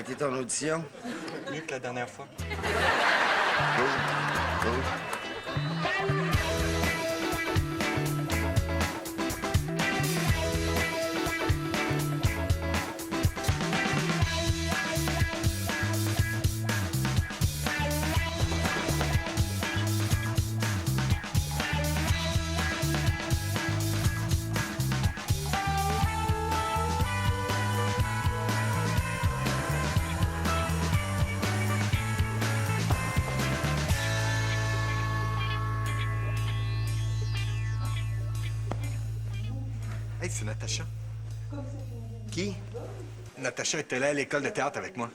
été ton audition? Mieux que la dernière fois. Cool. Cool. Hey, c'est Natacha. Qui? Natacha était là à l'école de théâtre avec moi.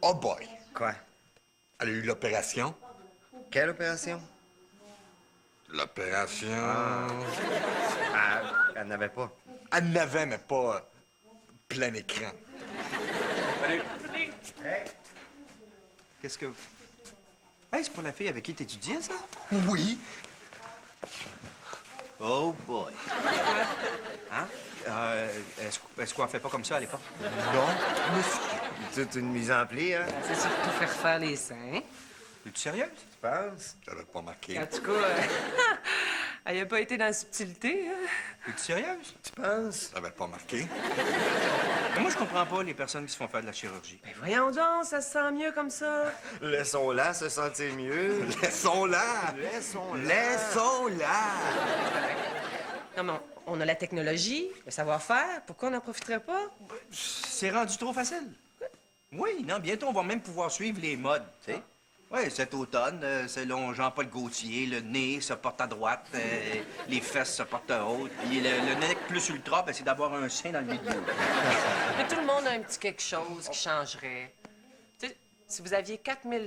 Oh boy! Quoi? Elle a eu l'opération. Quelle opération? L'opération... Ah, elle n'avait pas. Elle n'avait, mais pas plein écran. Hey! Qu'est-ce que... Hey, c'est pas la fille avec qui t'étudiais, ça? Oui. Oh boy. Hein? Est-ce qu'on fait pas comme ça à l'époque? Non, monsieur. Toute une mise en pli, hein? C'est surtout faire les seins. Es-tu sérieuse? Tu penses? J'avais pas marqué. En tout cas, elle n'a pas été dans la subtilité. Hein? Es-tu sérieuse? Tu penses? J'avais pas marqué. Mais moi, je comprends pas les personnes qui se font faire de la chirurgie. Ben voyons donc, ça se sent mieux comme ça. Laissons-la se sentir mieux. Laissons-la! Laissons-la. Laissons-la! Non, mais on a la technologie, le savoir-faire. Pourquoi on n'en profiterait pas? C'est rendu trop facile. Oui, non, bientôt, on va même pouvoir suivre les modes, tu sais. Oui, cet automne, selon Jean-Paul Gaultier, le nez se porte à droite, les fesses se portent à haute, puis le nez plus ultra, ben, c'est d'avoir un sein dans le milieu. Mais tout le monde a un petit quelque chose qui changerait. Tu sais, si vous aviez 4 000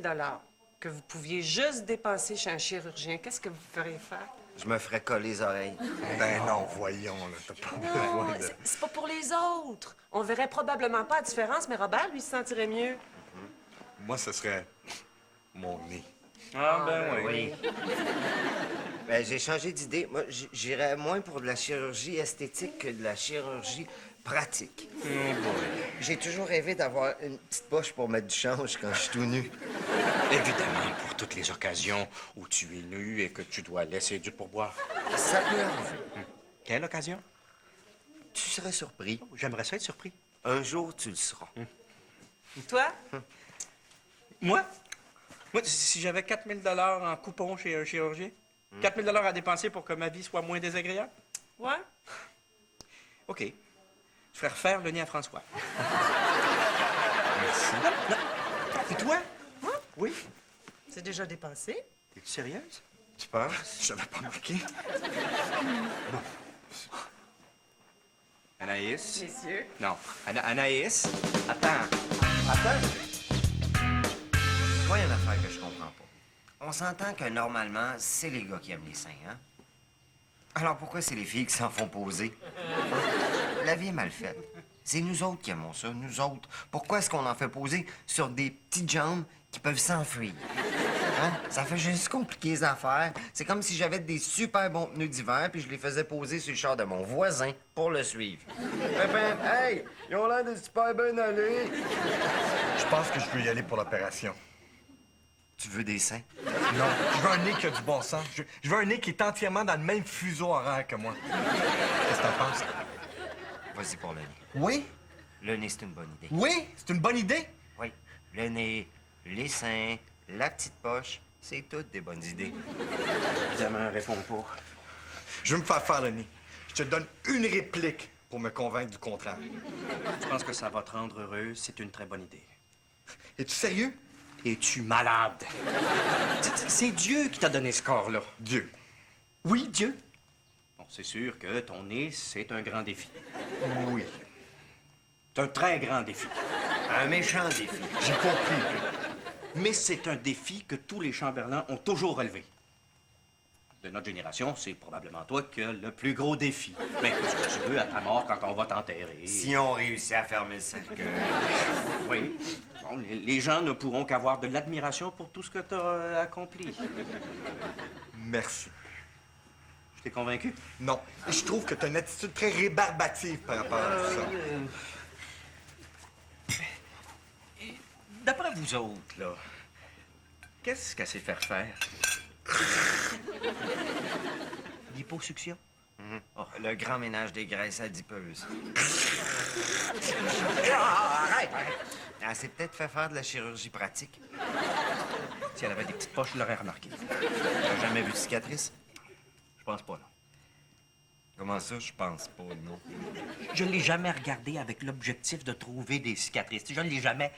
que vous pouviez juste dépenser chez un chirurgien, qu'est-ce que vous feriez faire? Je me ferais coller les oreilles. Ben non, voyons, là, t'as pas Non, besoin de... c'est pas pour les autres. On verrait probablement pas la différence, mais Robert, lui, se sentirait mieux. Moi, ce serait mon nez. Ah, ben oui. Ben, j'ai changé d'idée. Moi, j'irais moins pour de la chirurgie esthétique que de la chirurgie pratique. J'ai toujours rêvé d'avoir une petite poche pour mettre du change quand je suis tout nu. Évidemment, pour toutes les occasions où tu es nu et que tu dois laisser du pourboire. Ça peut arriver. Quelle occasion? Tu serais surpris. J'aimerais ça être surpris. Un jour, tu le seras. Toi? Moi? Moi, si j'avais 4 000 en coupon chez un chirurgien, 4 000 à dépenser pour que ma vie soit moins désagréable? Ouais. OK. Je ferais refaire le nez à François. Merci. Non. Et toi? Moi? Oui. C'est déjà dépensé. Es-tu sérieuse? Tu penses? J'avais pas marqué. Anaïs? Messieurs. Non. Anaïs? Attends. Moi, il y a une affaire que je comprends pas. On s'entend que normalement, c'est les gars qui aiment les seins, hein? Alors pourquoi c'est les filles qui s'en font poser? La vie est mal faite. C'est nous autres qui aimons ça, nous autres. Pourquoi est-ce qu'on en fait poser sur des petites jambes qui peuvent s'enfuir? Hein? Ça fait juste compliquer les affaires. C'est comme si j'avais des super bons pneus d'hiver puis je les faisais poser sur le char de mon voisin pour le suivre. Pépin, hey! Ils ont l'air de super bien aller. Je pense que je veux y aller pour l'opération. Tu veux des seins? Non, je veux un nez qui a du bon sens. Je veux un nez qui est entièrement dans le même fuseau horaire que moi. Qu'est-ce que t'en penses? Vas-y pour le nez. Oui? Le nez, c'est une bonne idée. Oui? C'est une bonne idée? Oui. Le nez, les seins, la petite poche, c'est toutes des bonnes idées. Évidemment, réponds pas. Je veux me faire le nez. Je te donne une réplique pour me convaincre du contraire. Je pense que ça va te rendre heureuse. C'est une très bonne idée. Es-tu sérieux? Es-tu malade? C'est Dieu qui t'a donné ce corps-là. Dieu. Oui, Dieu. Bon, c'est sûr que ton nez, c'est un grand défi. Oui. C'est un très grand défi. Un méchant défi. J'ai compris. Mais c'est un défi que tous les chambellans ont toujours relevé. De notre génération, c'est probablement toi qui as le plus gros défi. Mais qu'est-ce que tu veux à ta mort quand on va t'enterrer? Si on réussit à fermer le cercueil. Oui. Bon, les gens ne pourront qu'avoir de l'admiration pour tout ce que tu as accompli. Merci. T'es convaincu? Non. Je trouve que t'as une attitude très rébarbative par rapport à tout ça. D'après vous autres, là, qu'est-ce qu'elle sait faire? Liposuction? Le grand ménage des graisses adipeuses. Arrête! Elle s'est peut-être fait faire de la chirurgie pratique. Si elle avait des petites poches, je l'aurais remarqué. T'as jamais vu de cicatrice? Je pense pas, non. Comment ça, je pense pas, non? Je ne l'ai jamais regardé avec l'objectif de trouver des cicatrices. Je ne l'ai jamais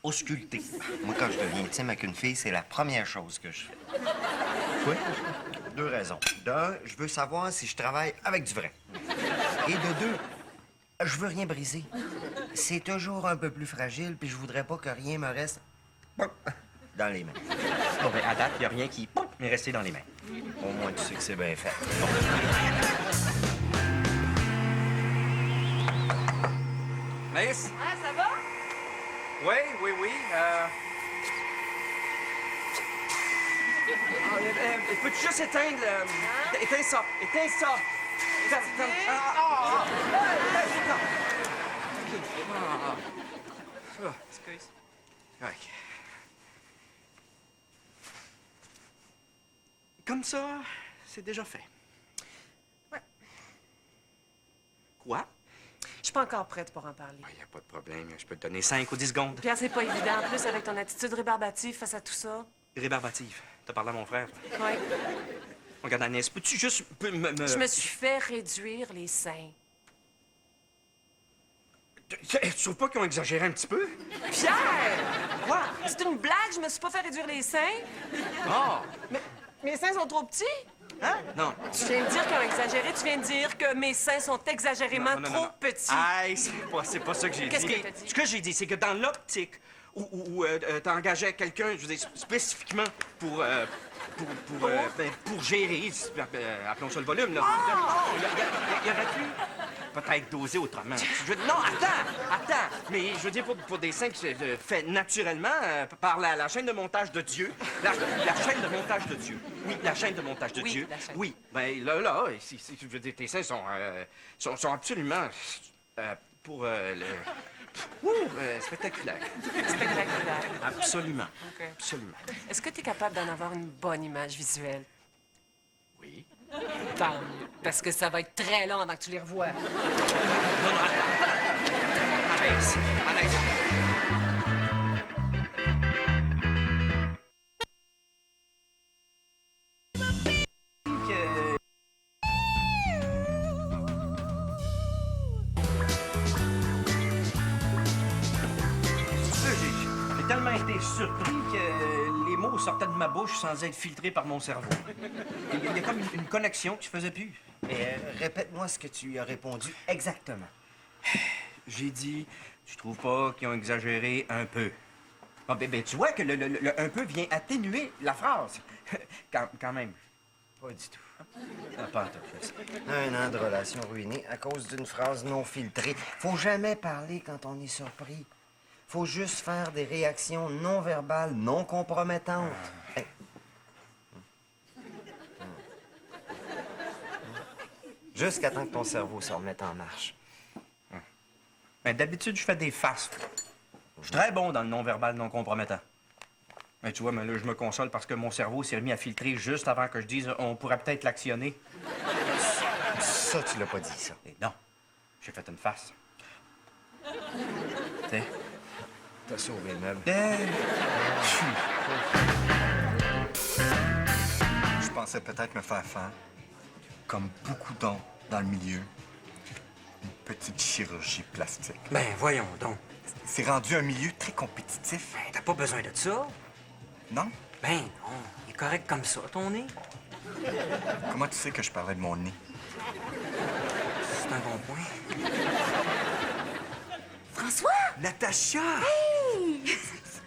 ausculté. Moi, quand je deviens intime avec une fille, c'est la première chose que je fais. Oui? 2 raisons. D'un, je veux savoir si je travaille avec du vrai. Et de 2, je veux rien briser. C'est toujours un peu plus fragile, puis je voudrais pas que rien me reste dans les mains. Bon, ben, à date, il n'y a rien qui m'est resté dans les mains. Au moins, tu sais que c'est bien fait. Maïs? Ah, ça va? Oui. Peux-tu juste éteindre le... Éteins ça. Éteins ça. Excuse. Correct. Comme ça, c'est déjà fait. Ouais. Quoi? Je suis pas encore prête pour en parler. Il n'y a pas de problème. Je peux te donner 5 ou 10 secondes. Pierre, c'est pas évident. En plus, avec ton attitude rébarbative face à tout ça. Rébarbative. T'as parlé à mon frère. Oui. Regarde, Agnès, peux-tu juste Je me suis fait réduire les seins. Tu trouves pas qu'ils ont exagéré un petit peu? Pierre! Quoi? C'est une blague? Je me suis pas fait réduire les seins? Ah! Mais mes seins sont trop petits? Hein? Non. Tu viens de dire qu'ils ont exagéré. Tu viens de dire que mes seins sont exagérément trop petits. Aïe, c'est pas ça que j'ai dit. Qu'est-ce que t'as dit? Ce que j'ai dit, c'est que dans l'optique où t'engageais quelqu'un, je veux dire, spécifiquement pour gérer, appelons ça le volume, là. Il aurait pu peut-être doser autrement. Non, attends! Mais je veux dire, pour des seins qui se fait naturellement par la chaîne de montage de Dieu. La chaîne de montage de Dieu. Oui, la chaîne de montage de Oui, Dieu. la chaîne. Oui, ben là, je veux dire, tes seins sont absolument pour le... spectaculaire. Spectaculaire. Absolument. OK. Absolument. Est-ce que tu es capable d'en avoir une bonne image visuelle? Oui. Tant mieux. Parce que ça va être très long avant que tu les revoies. Non, Anaïs. J'ai tellement été surpris que les mots sortaient de ma bouche sans être filtrés par mon cerveau. Il y a comme une connexion qui se faisait plus. Répète-moi ce que tu lui as répondu exactement. J'ai dit, tu trouves pas qu'ils ont exagéré un peu? Ah, ben, tu vois que le un peu vient atténuer la phrase. Quand même. Pas du tout. Ah, pas en tout, Chris. Un an de relation ruinée à cause d'une phrase non filtrée. Faut jamais parler quand on est surpris. Faut juste faire des réactions non verbales, non compromettantes. Hey. Jusqu'à temps que ton cerveau se remette en marche. Ben, d'habitude, je fais des faces. Je suis très bon dans le non-verbal non compromettant. Mais tu vois, mais là, je me console parce que mon cerveau s'est remis à filtrer juste avant que je dise on pourrait peut-être l'actionner. Ça, tu l'as pas dit, ça. Et non, j'ai fait une face. Tu sais. T'as sauvé le meuble. Je pensais peut-être me faire faire, comme beaucoup d'autres dans le milieu, une petite chirurgie plastique. Ben, voyons donc. C'est rendu un milieu très compétitif, Ben, t'as pas besoin de ça. non? Ben, non. Il est correct comme ça, ton nez. Comment tu sais que je parlais de mon nez? C'est un bon point. François! Natacha! Hey!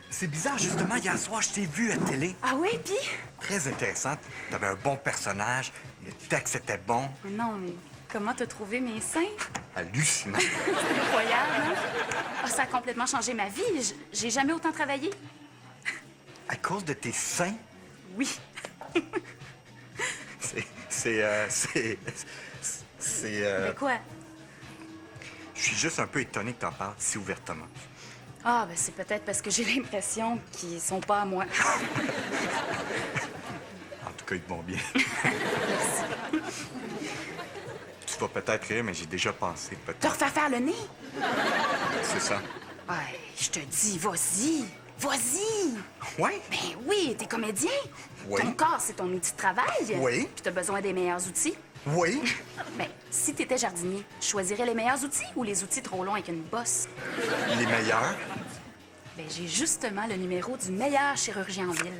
C'est bizarre, justement, hier soir, je t'ai vu à télé. Ah oui, puis? Très intéressante. T'avais un bon personnage, le texte était bon. Mais non, mais comment t'as trouvé mes seins? Hallucinant. C'est incroyable, hein? Ah, ça a complètement changé ma vie. J'ai jamais autant travaillé. À cause de tes seins? Oui. C'est C'est... Mais quoi? Je suis juste un peu étonné que t'en parles si ouvertement. Ah, ben c'est peut-être parce que j'ai l'impression qu'ils sont pas à moi. En tout cas, ils te vont bien. Tu vas peut-être rire, mais j'ai déjà pensé, Te peut-être. refaire faire le nez? C'est ça. Ouais, je te dis, vas-y! Vas-y! Ouais? Ben oui, t'es comédien. Oui. Ton corps, c'est ton outil de travail. Oui. Puis t'as besoin des meilleurs outils. Oui. Mais si t'étais jardinier, tu choisirais les meilleurs outils ou les outils trop longs avec une bosse? Les meilleurs. Ben, j'ai justement le numéro du meilleur chirurgien en ville.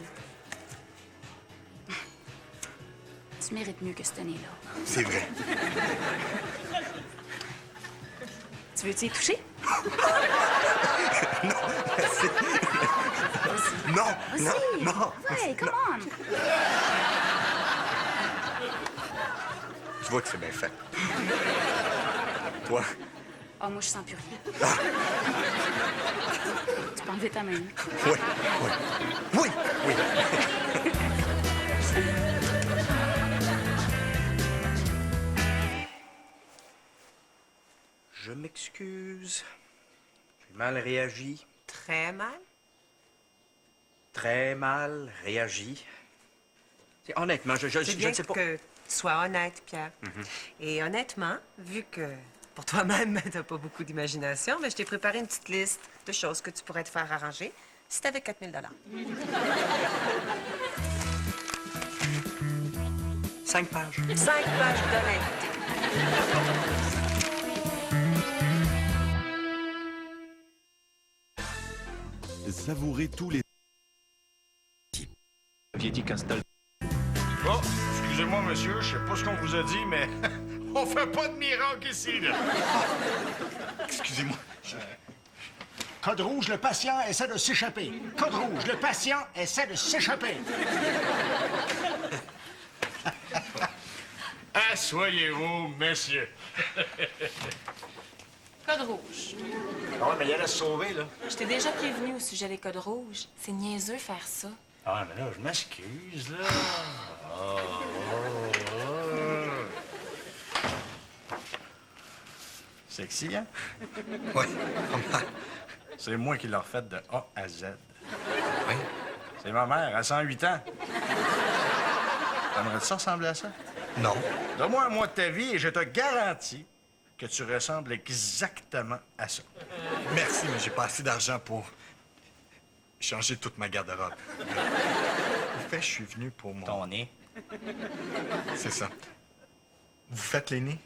Tu mérites mieux que ce nez-là. C'est vrai. Tu veux-tu y toucher? Non, Vas-y! non, non. Ouais, come on! Tu vois que c'est bien fait. Toi? Ah, moi, je sens plus rien. Tu peux enlever ta main. Oui, oui. Oui, oui. Je m'excuse. J'ai mal réagi. Très mal. Très mal réagi. Honnêtement, je C'est ne bien sais pas. que tu sois honnête, Pierre. Et honnêtement, vu que pour toi-même, t'as pas beaucoup d'imagination, mais je t'ai préparé une petite liste de choses que tu pourrais te faire arranger si t'avais 4 000 5 pages. 5 pages d'honnêteté. Savourez tous les... Piedi Castel. Oh, excusez-moi, monsieur, je sais pas ce qu'on vous a dit, mais on fait pas de miracle ici, là. Excusez-moi. Code rouge, le patient essaie de s'échapper. Code rouge, le patient essaie de s'échapper. Asseyez-vous, messieurs. Code rouge. Ah ouais, mais il allait se sauver, là. Je t'ai déjà prévenu au sujet des codes rouges. C'est niaiseux faire ça. Ah, mais là, je m'excuse, là. Sexy, hein? Oui. C'est moi qui l'ai refait de A à Z. Oui. C'est ma mère, à 108 ans. T'aimerais ça ressembler à ça? Non. Donne-moi un mois de ta vie et je te garantis que tu ressembles exactement à ça. Merci, mais j'ai pas assez d'argent pour changer toute ma garde-robe. En fait, je suis venu pour mon... Ton nez. C'est ça. Vous faites les nez?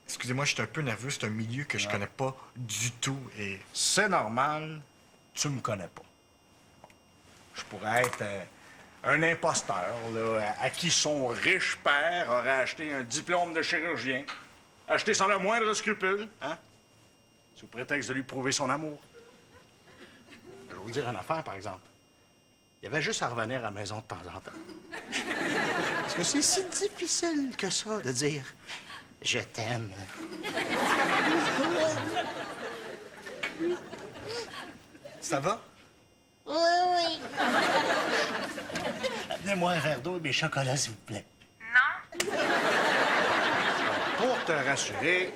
Excusez-moi, je suis un peu nerveux. C'est un milieu que je connais pas du tout et... C'est normal, tu me connais pas. Je pourrais être un imposteur, là, à qui son riche père aurait acheté un diplôme de chirurgien, acheté sans le moindre scrupule, hein? Sous prétexte de lui prouver son amour. Je vais vous dire une affaire, par exemple. Il y avait juste à revenir à la maison de temps en temps. Parce que c'est si difficile que ça de dire « je t'aime ». Ça va? Donnez-moi un verre d'eau et mes chocolats, s'il vous plaît. Pour te rassurer,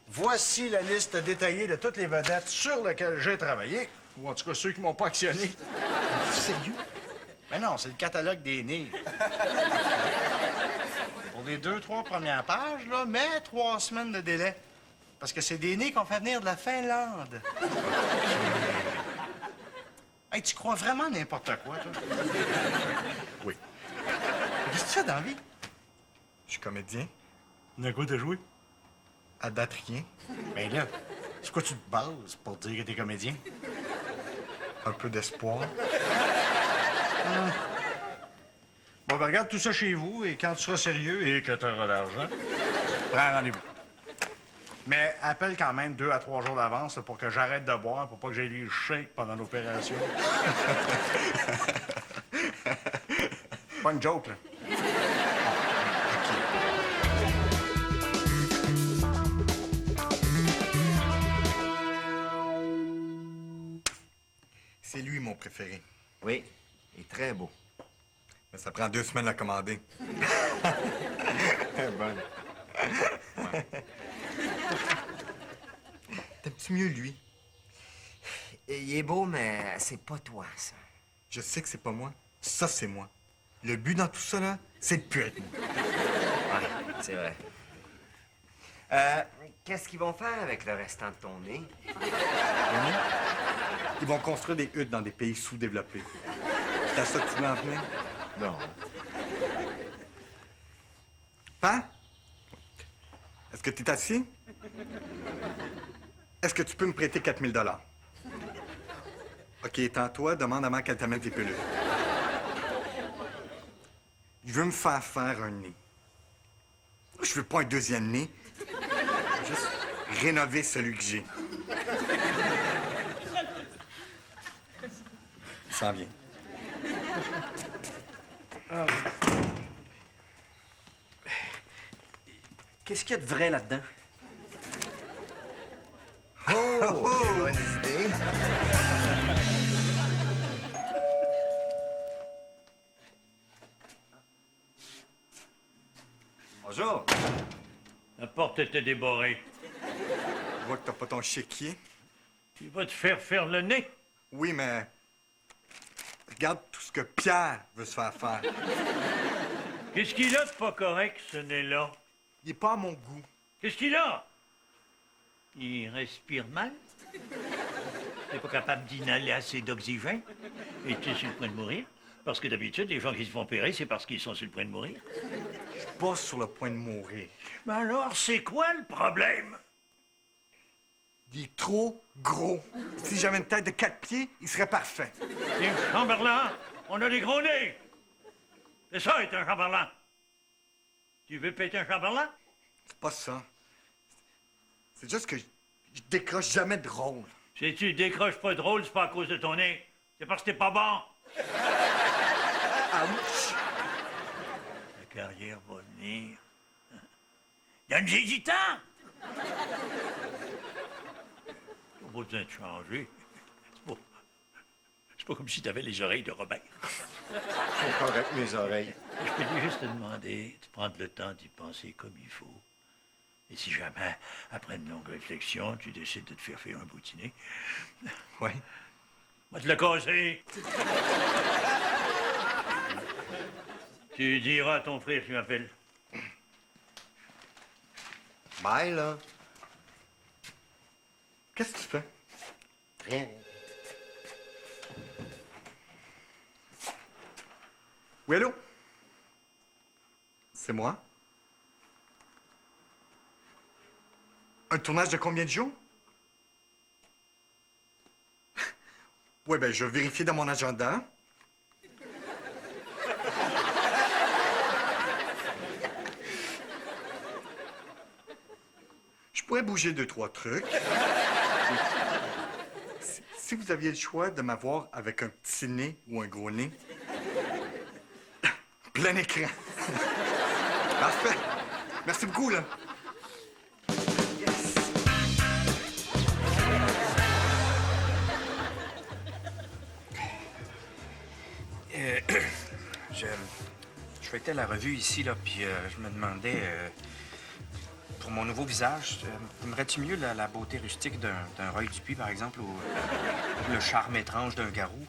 voici la liste détaillée de toutes les vedettes sur lesquelles j'ai travaillé, ou en tout cas ceux qui m'ont pas actionné. Sérieux? Mais non, c'est le catalogue des nez. Pour les 2-3 premières pages, là, mais 3 semaines de délai. Parce que c'est des nez qu'on fait venir de la Finlande. Hey, tu crois vraiment n'importe quoi, toi? Oui. Qu'est-ce que tu fais dans la vie? Je suis comédien. De quoi t'as joué? À date, rien. Ben là, c'est quoi tu te bases pour dire que t'es comédien? Un peu d'espoir. Bon, ben regarde tout ça chez vous, et quand tu seras sérieux et que tu auras l'argent, prends rendez-vous. Mais appelle quand même 2 à 3 jours d'avance là, pour que j'arrête de boire, pour pas que j'aie les shakes pendant l'opération. Pas une joke, là. C'est lui mon préféré. Oui, il est très beau. Mais ça prend 2 semaines à commander. Bonne. Ouais. T'aimes-tu mieux lui? Il est beau, mais c'est pas toi, ça. Je sais que c'est pas moi. Ça, c'est moi. Le but dans tout ça, là, c'est de plus être moi. Ouais, c'est vrai. Qu'est-ce qu'ils vont faire avec le restant de ton nez? Ils vont construire des huttes dans des pays sous-développés. C'est à ça que tu veux en venir? Non. Hein? Est-ce que tu es assis? Est-ce que tu peux me prêter 4 000 $? OK, étends-toi, demande à maman qu'elle t'amène tes pilules. Je veux me faire faire un nez. Je veux pas un deuxième nez. Juste rénover celui que j'ai. Il s'en vient. Qu'est-ce qu'il y a de vrai là-dedans? Oh, bonne idée. Bonjour. La porte était débarrée. Je vois que t'as pas ton chéquier. Tu vas te faire faire le nez. Oui, mais... Regarde tout ce que Pierre veut se faire faire. Qu'est-ce qu'il a de pas correct, ce nez-là? Il est pas à mon goût. Qu'est-ce qu'il a? Il respire mal? T'es pas capable d'inhaler assez d'oxygène? Et tu es sur le point de mourir? Parce que d'habitude, les gens qui se font opérer, c'est parce qu'ils sont sur le point de mourir. Je suis pas sur le point de mourir. Mais alors, c'est quoi le problème? Il est trop gros. Si j'avais une tête de 4 pieds, il serait parfait. C'est un Chamberlain. On a des gros nez. C'est ça, être un Chamberlain. Tu veux péter un Chamberlain? C'est pas ça. C'est juste que je décroche jamais de rôle. Si tu décroches pas de rôle, c'est pas à cause de ton nez. C'est parce que t'es pas bon. Ouch! La carrière va venir. Donne j'ai du temps. T'as pas besoin de changer. C'est pas comme si t'avais les oreilles de Robert. C'est correct, mes oreilles. Je peux juste te demander de prendre le temps d'y penser comme il faut. Et si jamais, après une longue réflexion, tu décides de te faire faire un boutinet, Ouais. va te le casser. Tu diras à ton frère que tu m'appelles. Bye, là. Qu'est-ce que tu fais? Rien. Oui, allô? C'est moi? Un tournage de combien de jours? Oui, ben, je vais vérifier dans mon agenda. Je pourrais bouger 2-3 trucs. Si vous aviez le choix de m'avoir avec un petit nez ou un gros nez, plein écran. Parfait. Merci beaucoup, là. Je feuilletais la revue ici, là, puis je me demandais, pour mon nouveau visage, aimerais-tu mieux la beauté rustique d'un Roy Dupuis, par exemple, ou le charme étrange d'un Garou?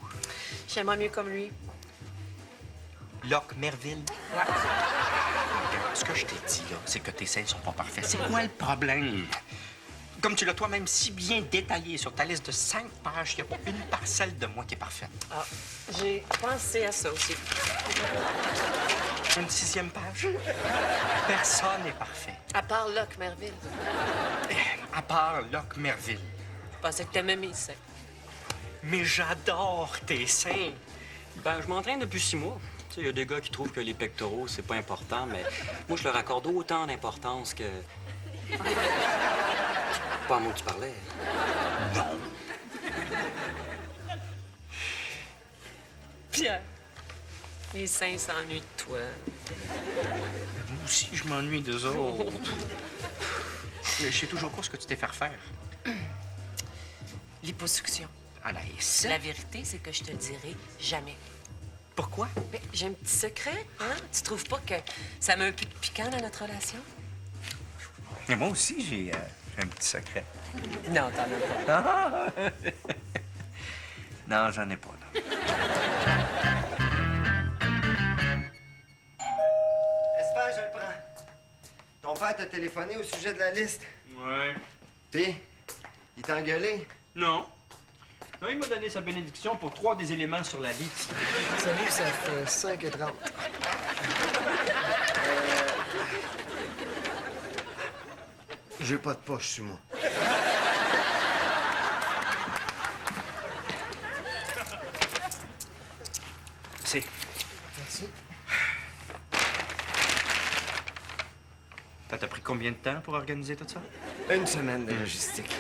J'aimerais mieux comme lui. Locke Merville? Ouais. Ce que je t'ai dit, là, c'est que tes seins sont pas parfaits. C'est quoi le problème? Comme tu l'as toi-même si bien détaillé sur ta liste de 5 pages, il n'y a pas une parcelle de moi qui est parfaite. Ah, j'ai pensé à ça aussi. Une 6e page? Personne n'est parfait. À part Locke Merville. À part Locke Merville. Je pensais que t'aimais mes seins. Mais j'adore tes seins. Ben, je m'entraîne depuis 6 mois. Tu sais, il y a des gars qui trouvent que les pectoraux, c'est pas important, mais moi, je leur accorde autant d'importance que... Pas à moi que tu parlais. Non. Pierre, les seins s'ennuient de toi. Moi aussi, je m'ennuie d'eux autres. Je sais toujours pas ce que tu t'es fait faire. Liposuction. Ah, là, et ça? La vérité, c'est que je te le dirai jamais. Pourquoi? Mais j'ai un petit secret, hein? Tu trouves pas que ça met un peu de piquant dans notre relation? Et moi aussi, j'ai un petit secret. Non, t'en as pas. Non, j'en ai pas, là. Espère, je le prends. Ton père t'a téléphoné au sujet de la liste. Ouais. Puis, il t'a engueulé. Non. Non, il m'a donné sa bénédiction pour 3 des éléments sur la liste. Salut, ça fait 5,30. J'ai pas de poche sur moi. C'est... Merci. Ça t'a pris combien de temps pour organiser tout ça? Une semaine de logistique.